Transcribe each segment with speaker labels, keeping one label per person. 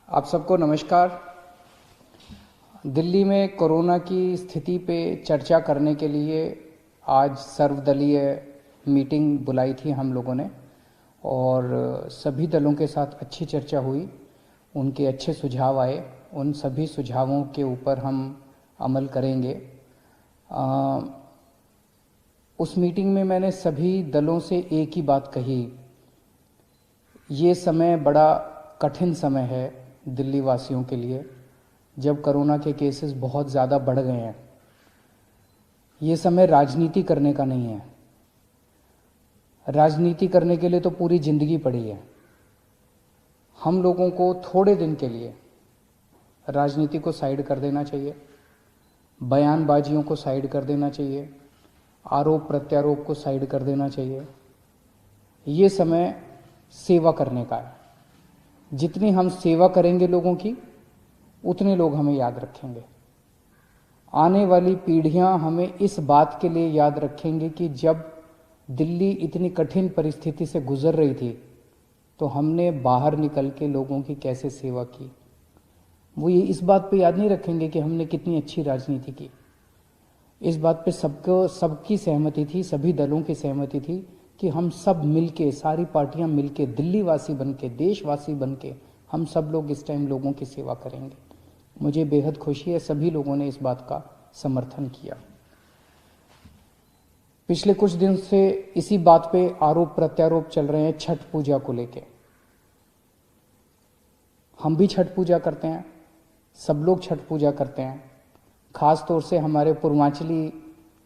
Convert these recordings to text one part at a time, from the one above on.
Speaker 1: आप सबको नमस्कार। दिल्ली में कोरोना की स्थिति पे चर्चा करने के लिए आज सर्वदलीय मीटिंग बुलाई थी हम लोगों ने और सभी दलों के साथ अच्छी चर्चा हुई। उनके अच्छे सुझाव आए, उन सभी सुझावों के ऊपर हम अमल करेंगे। उस मीटिंग में मैंने सभी दलों से एक ही बात कही, ये समय बड़ा कठिन समय है दिल्ली वासियों के लिए, जब कोरोना के केसेस बहुत ज़्यादा बढ़ गए हैं। ये समय राजनीति करने का नहीं है। राजनीति करने के लिए तो पूरी जिंदगी पड़ी है। हम लोगों को थोड़े दिन के लिए राजनीति को साइड कर देना चाहिए, बयानबाजियों को साइड कर देना चाहिए, आरोप प्रत्यारोप को साइड कर देना चाहिए। ये समय सेवा करने का है। जितनी हम सेवा करेंगे लोगों की, उतने लोग हमें याद रखेंगे। आने वाली पीढ़ियां हमें इस बात के लिए याद रखेंगे कि जब दिल्ली इतनी कठिन परिस्थिति से गुजर रही थी तो हमने बाहर निकल के लोगों की कैसे सेवा की। वो ये इस बात पे याद नहीं रखेंगे कि हमने कितनी अच्छी राजनीति की। इस बात पे सबकी सहमति थी, सभी दलों की सहमति थी कि हम सब मिलके, सारी पार्टियां मिलके, दिल्ली वासी बनके, देशवासी बनके, हम सब लोग इस टाइम लोगों की सेवा करेंगे। मुझे बेहद खुशी है, सभी लोगों ने इस बात का समर्थन किया। पिछले कुछ दिन से इसी बात पे आरोप प्रत्यारोप चल रहे हैं छठ पूजा को लेके। हम भी छठ पूजा करते हैं, सब लोग छठ पूजा करते हैं। खास तौर से हमारे पूर्वांचली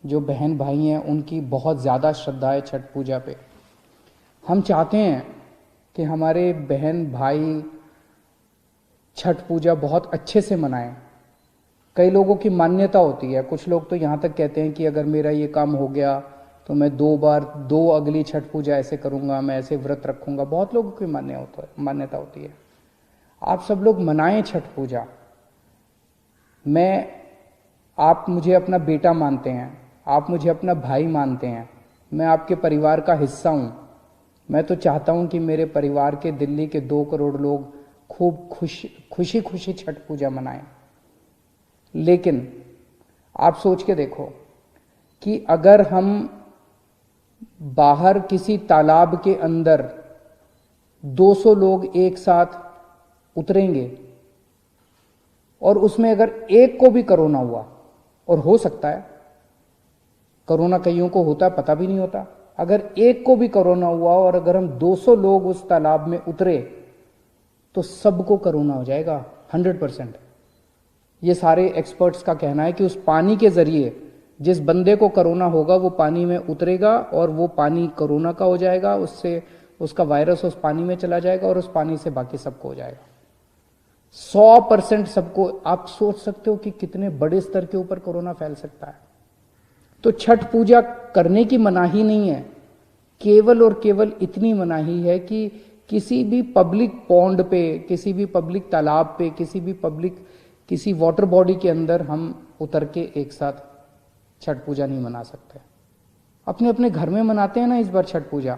Speaker 1: जो बहन भाई हैं, उनकी बहुत ज़्यादा श्रद्धा है छठ पूजा पे। हम चाहते हैं कि हमारे बहन भाई छठ पूजा बहुत अच्छे से मनाएं। कई लोगों की मान्यता होती है, कुछ लोग तो यहाँ तक कहते हैं कि अगर मेरा ये काम हो गया तो मैं दो अगली छठ पूजा ऐसे करूँगा, मैं ऐसे व्रत रखूँगा। बहुत लोगों की मान्यता होती है। आप सब लोग मनाएं छठ पूजा। आप मुझे अपना बेटा मानते हैं, आप मुझे अपना भाई मानते हैं, मैं आपके परिवार का हिस्सा हूँ। मैं तो चाहता हूँ कि मेरे परिवार के, दिल्ली के 2 करोड़ लोग खूब खुशी खुशी छठ पूजा मनाएं। लेकिन आप सोच के देखो कि अगर हम बाहर किसी तालाब के अंदर 200 लोग एक साथ उतरेंगे और उसमें अगर एक को भी कोरोना हुआ, और हो सकता है, कोरोना कईयों को होता है, पता भी नहीं होता, अगर एक को भी कोरोना हुआ और अगर हम 200 लोग उस तालाब में उतरे तो सबको कोरोना हो जाएगा 100%। ये सारे एक्सपर्ट्स का कहना है कि उस पानी के जरिए जिस बंदे को कोरोना होगा वो पानी में उतरेगा और वो पानी कोरोना का हो जाएगा, उससे उसका वायरस उस पानी में चला जाएगा और उस पानी से बाकी सबको हो जाएगा। 100% सबको। आप सोच सकते हो कि कितने बड़े स्तर के ऊपर कोरोना फैल सकता है। तो छठ पूजा करने की मनाही नहीं है, केवल और केवल इतनी मनाही है कि किसी भी पब्लिक पॉन्ड पे, किसी भी पब्लिक तालाब पे, किसी वाटर बॉडी के अंदर हम उतर के एक साथ छठ पूजा नहीं मना सकते। अपने अपने घर में मनाते हैं ना इस बार छठ पूजा।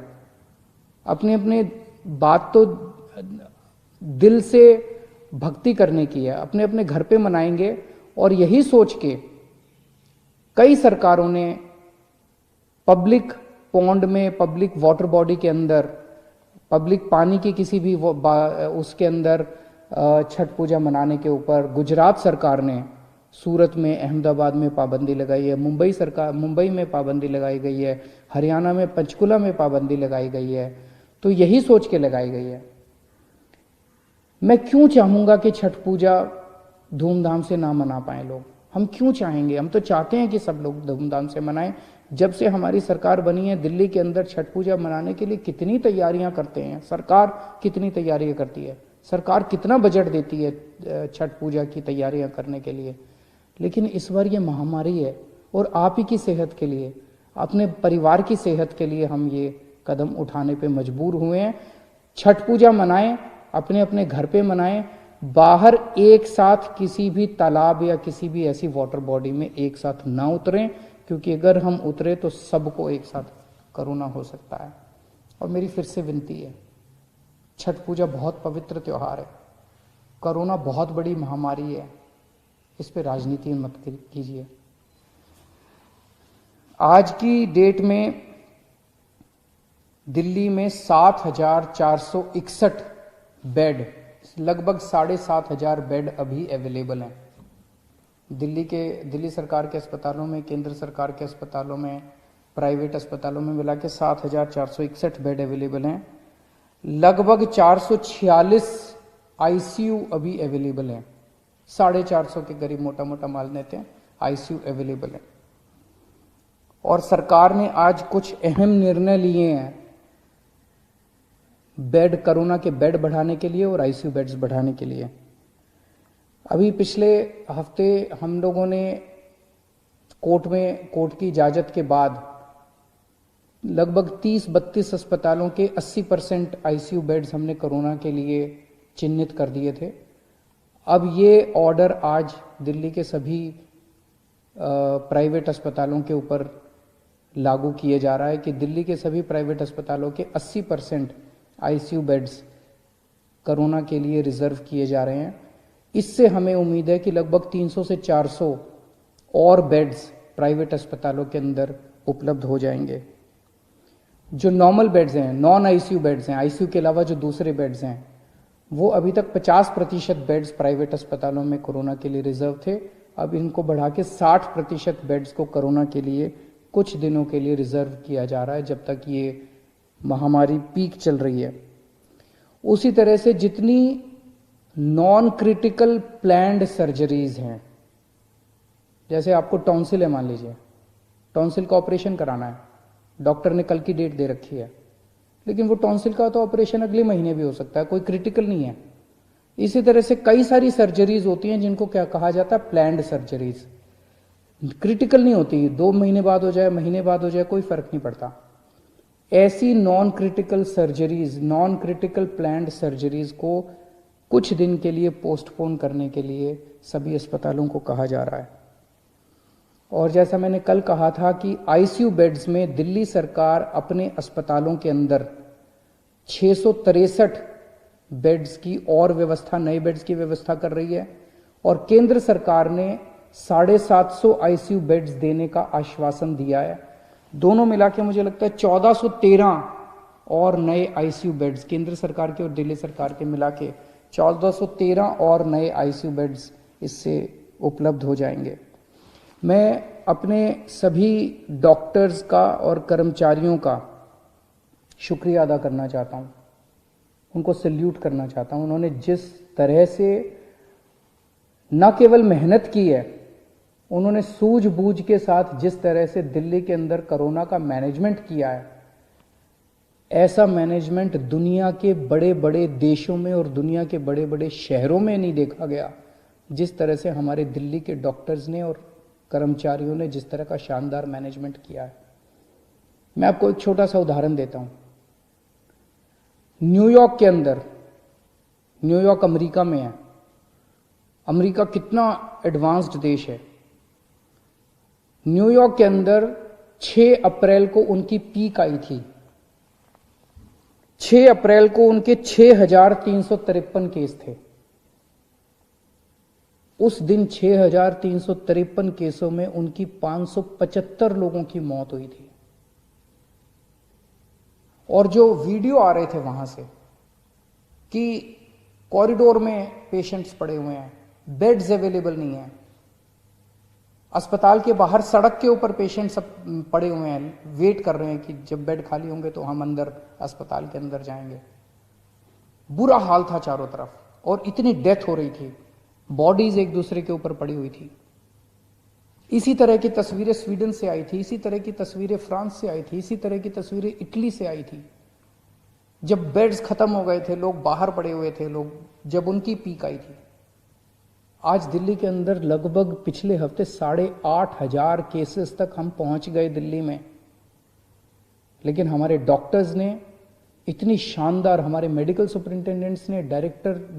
Speaker 1: अपने अपने बात तो दिल से भक्ति करने की है, अपने अपने घर पे मनाएंगे। और यही सोच के कई सरकारों ने पब्लिक पॉन्ड में, पब्लिक वाटर बॉडी के अंदर, पब्लिक पानी की किसी भी उसके अंदर छठ पूजा मनाने के ऊपर, गुजरात सरकार ने सूरत में, अहमदाबाद में पाबंदी लगाई है, मुंबई में पाबंदी लगाई गई है, हरियाणा में पंचकुला में पाबंदी लगाई गई है। तो यही सोच के लगाई गई है। मैं क्यों चाहूंगा कि छठ पूजा धूमधाम से ना मना पाए लोग? हम क्यों चाहेंगे? हम तो चाहते हैं कि सब लोग धूमधाम से मनाएं। जब से हमारी सरकार बनी है, दिल्ली के अंदर छठ पूजा मनाने के लिए कितनी तैयारियां करते हैं। सरकार कितनी तैयारियां करती है, सरकार कितना बजट देती है छठ पूजा की तैयारियां करने के लिए। लेकिन इस बार ये महामारी है और आप ही की सेहत के लिए, अपने परिवार की सेहत के लिए हम ये कदम उठाने पे मजबूर हुए हैं। छठ पूजा मनाएं, अपने अपने घर पे मनाएं। बाहर एक साथ किसी भी तालाब या किसी भी ऐसी वाटर बॉडी में एक साथ ना उतरें, क्योंकि अगर हम उतरे तो सबको एक साथ कोरोना हो सकता है। और मेरी फिर से विनती है, छठ पूजा बहुत पवित्र त्योहार है। कोरोना बहुत बड़ी महामारी है, इस पे राजनीति मत कीजिए। आज की डेट में दिल्ली में 7,461 बेड, लगभग 7,500 बेड अभी अवेलेबल हैं। दिल्ली सरकार के अस्पतालों में, केंद्र सरकार के अस्पतालों में, प्राइवेट अस्पतालों में मिला के 7,461 बेड अवेलेबल हैं। लगभग 446 आईसीयू अभी अवेलेबल हैं। 450 के करीब मोटा मोटा मान लेते हैं आईसीयू अवेलेबल है। और सरकार ने आज कुछ अहम निर्णय लिए हैं बेड, कोरोना के बेड बढ़ाने के लिए और आईसीयू बेड्स बढ़ाने के लिए। अभी पिछले हफ्ते हम लोगों ने कोर्ट की इजाजत के बाद लगभग 30-32 अस्पतालों के 80% आईसीयू बेड्स हमने कोरोना के लिए चिन्हित कर दिए थे। अब ये ऑर्डर आज दिल्ली के सभी प्राइवेट अस्पतालों के ऊपर लागू किए जा रहा है कि दिल्ली के सभी प्राइवेट अस्पतालों के 80% आईसीयू बेड्स कोरोना के लिए रिजर्व किए जा रहे हैं। इससे हमें उम्मीद है कि लगभग 300 से 400 और बेड्स प्राइवेट अस्पतालों के अंदर उपलब्ध हो जाएंगे। जो नॉर्मल बेड्स हैं, नॉन आईसीयू बेड्स हैं, आईसीयू के अलावा जो दूसरे बेड्स हैं, वो अभी तक 50% बेड्स प्राइवेट अस्पतालों में कोरोना के लिए रिजर्व थे। अब इनको बढ़ा के 60% बेड्स को कोरोना के लिए कुछ दिनों के लिए रिजर्व किया जा रहा है, जब तक ये महामारी पीक चल रही है। उसी तरह से जितनी नॉन क्रिटिकल प्लान्ड सर्जरीज हैं, जैसे आपको टॉन्सिल है, मान लीजिए टॉन्सिल का ऑपरेशन कराना है, डॉक्टर ने कल की डेट दे रखी है, लेकिन वो टॉन्सिल का तो ऑपरेशन अगले महीने भी हो सकता है, कोई क्रिटिकल नहीं है। इसी तरह से कई सारी सर्जरीज होती हैं जिनको क्या कहा जाता है, प्लान्ड सर्जरीज। क्रिटिकल नहीं होती, 2 महीने बाद हो जाए, महीने बाद हो जाए, कोई फर्क नहीं पड़ता। ऐसी non critical surgeries, non critical planned surgeries को कुछ दिन के लिए पोस्टपोन करने के लिए सभी अस्पतालों को कहा जा रहा है। और जैसा मैंने कल कहा था कि आईसीयू बेड्स में दिल्ली सरकार अपने अस्पतालों के अंदर 663 बेड्स की और व्यवस्था, नए बेड्स की व्यवस्था कर रही है। और केंद्र सरकार ने 750 आईसीयू बेड्स देने का आश्वासन दिया है। दोनों मिला के मुझे लगता है 1413 और नए आईसीयू बेड्स, केंद्र सरकार के और दिल्ली सरकार के मिला के 1413 और नए आईसीयू बेड्स इससे उपलब्ध हो जाएंगे। मैं अपने सभी डॉक्टर्स का और कर्मचारियों का शुक्रिया अदा करना चाहता हूं, उनको सैल्यूट करना चाहता हूं। उन्होंने जिस तरह से न केवल मेहनत की है, उन्होंने सूझबूझ के साथ जिस तरह से दिल्ली के अंदर कोरोना का मैनेजमेंट किया है, ऐसा मैनेजमेंट दुनिया के बड़े बड़े देशों में और दुनिया के बड़े बड़े शहरों में नहीं देखा गया। जिस तरह से हमारे दिल्ली के डॉक्टर्स ने और कर्मचारियों ने जिस तरह का शानदार मैनेजमेंट किया है। मैं आपको एक छोटा सा उदाहरण देता हूं। न्यूयॉर्क के अंदर, न्यूयॉर्क अमेरिका में है, अमेरिका कितना एडवांस्ड देश है। न्यूयॉर्क के अंदर 6 अप्रैल को उनकी पीक आई थी। 6 अप्रैल को उनके 6,353 केस थे। उस दिन 6,353 केसों में उनकी 575 लोगों की मौत हुई थी। और जो वीडियो आ रहे थे वहां से कि कॉरिडोर में पेशेंट्स पड़े हुए हैं, बेड्स अवेलेबल नहीं है, अस्पताल के बाहर सड़क के ऊपर पेशेंट सब पड़े हुए हैं, वेट कर रहे हैं कि जब बेड खाली होंगे तो हम अंदर अस्पताल के अंदर जाएंगे। बुरा हाल था चारों तरफ और इतनी डेथ हो रही थी, बॉडीज एक दूसरे के ऊपर पड़ी हुई थी। इसी तरह की तस्वीरें स्वीडन से आई थी, इसी तरह की तस्वीरें फ्रांस से आई थी, इसी तरह की तस्वीरें इटली से आई थी। जब बेड्स खत्म हो गए थे, लोग बाहर पड़े हुए थे, लोग जब उनकी पीक आई थी। आज दिल्ली के अंदर लगभग पिछले हफ्ते 8,500 केसेस तक हम पहुंच गए दिल्ली में। लेकिन हमारे डॉक्टर्स ने इतनी शानदार, हमारे मेडिकल सुपरिंटेंडेंट्स ने,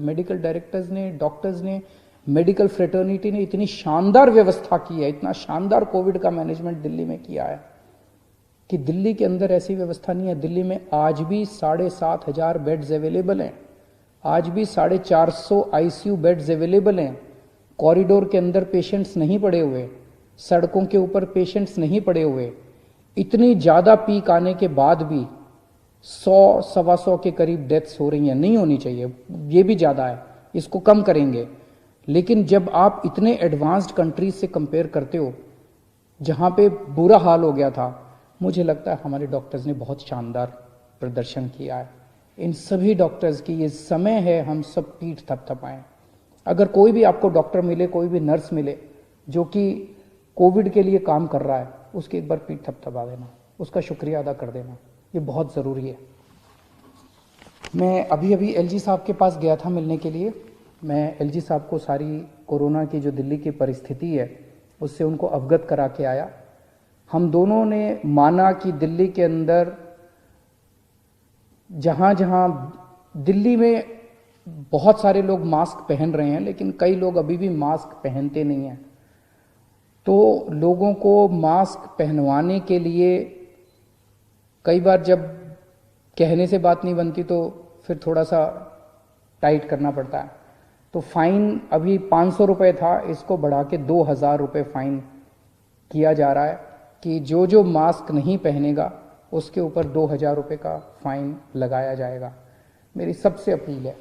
Speaker 1: मेडिकल डायरेक्टर्स ने, डॉक्टर्स ने, मेडिकल फ्रेटर्निटी ने इतनी शानदार व्यवस्था की है, इतना शानदार कोविड का मैनेजमेंट दिल्ली में किया है कि दिल्ली के अंदर ऐसी व्यवस्था नहीं है। दिल्ली में आज भी 7,500 बेड्स अवेलेबल हैं। आज भी 450 आईसीयू बेड्स अवेलेबल हैं। कॉरिडोर के अंदर पेशेंट्स नहीं पड़े हुए, सड़कों के ऊपर पेशेंट्स नहीं पड़े हुए। इतनी ज्यादा पीक आने के बाद भी 100 सवा 100 के करीब डेथ्स हो रही हैं। नहीं होनी चाहिए, ये भी ज्यादा है, इसको कम करेंगे। लेकिन जब आप इतने एडवांस्ड कंट्रीज से कंपेयर करते हो जहां पे बुरा हाल हो गया था, मुझे लगता है हमारे डॉक्टर्स ने बहुत शानदार प्रदर्शन किया है। इन सभी डॉक्टर्स की ये समय है हम सब पीठ थपथपाएं। अगर कोई भी आपको डॉक्टर मिले, कोई भी नर्स मिले जो कि कोविड के लिए काम कर रहा है, उसकी एक बार पीठ थपथपा देना, उसका शुक्रिया अदा कर देना, ये बहुत ज़रूरी है। मैं अभी एलजी साहब के पास गया था मिलने के लिए। मैं एलजी साहब को सारी कोरोना की जो दिल्ली की परिस्थिति है उससे उनको अवगत करा के आया। हम दोनों ने माना कि दिल्ली के अंदर जहां जहां दिल्ली में बहुत सारे लोग मास्क पहन रहे हैं, लेकिन कई लोग अभी भी मास्क पहनते नहीं हैं, तो लोगों को मास्क पहनवाने के लिए कई बार जब कहने से बात नहीं बनती तो फिर थोड़ा सा टाइट करना पड़ता है। तो फाइन अभी 500 रुपये था, इसको बढ़ा के 2000 रुपये फाइन किया जा रहा है कि जो जो मास्क नहीं पहनेगा उसके ऊपर 2000 रुपये का फाइन लगाया जाएगा। मेरी सबसे अपील है,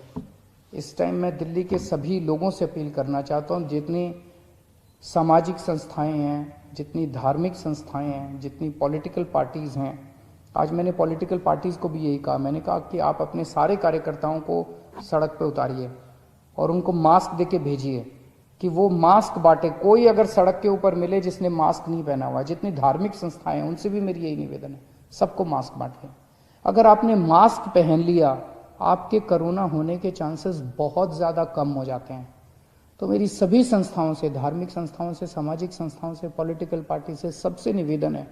Speaker 1: इस टाइम मैं दिल्ली के सभी लोगों से अपील करना चाहता हूँ, जितनी सामाजिक संस्थाएं हैं, जितनी धार्मिक संस्थाएं हैं, जितनी पॉलिटिकल पार्टीज़ हैं। आज मैंने पॉलिटिकल पार्टीज़ को भी यही कहा, मैंने कहा कि आप अपने सारे कार्यकर्ताओं को सड़क पे उतारिए और उनको मास्क देके भेजिए कि वो मास्क बांटे। कोई अगर सड़क के ऊपर मिले जिसने मास्क नहीं पहना हुआ, जितनी धार्मिक संस्थाएं हैं उनसे भी मेरी यही निवेदन है, सबको मास्क बांटे। अगर आपने मास्क पहन लिया, आपके कोरोना होने के चांसेस बहुत ज़्यादा कम हो जाते हैं। तो मेरी सभी संस्थाओं से, धार्मिक संस्थाओं से, सामाजिक संस्थाओं से, पॉलिटिकल पार्टी से सबसे निवेदन है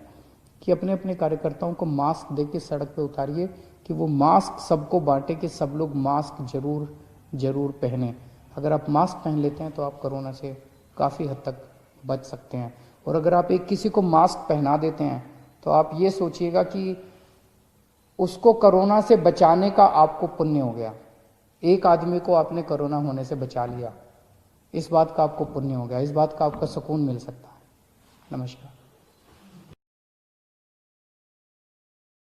Speaker 1: कि अपने अपने कार्यकर्ताओं को मास्क देके सड़क पे उतारिए कि वो मास्क सबको बांटे कि सब लोग मास्क जरूर पहने। अगर आप मास्क पहन लेते हैं तो आप कोरोना से काफ़ी हद तक बच सकते हैं। और अगर आप एक किसी को मास्क पहना देते हैं तो आप ये सोचिएगा कि उसको कोरोना से बचाने का आपको पुण्य हो गया। एक आदमी को आपने कोरोना होने से बचा लिया, इस बात का आपको पुण्य हो गया, इस बात का आपको सुकून मिल सकता है। नमस्कार।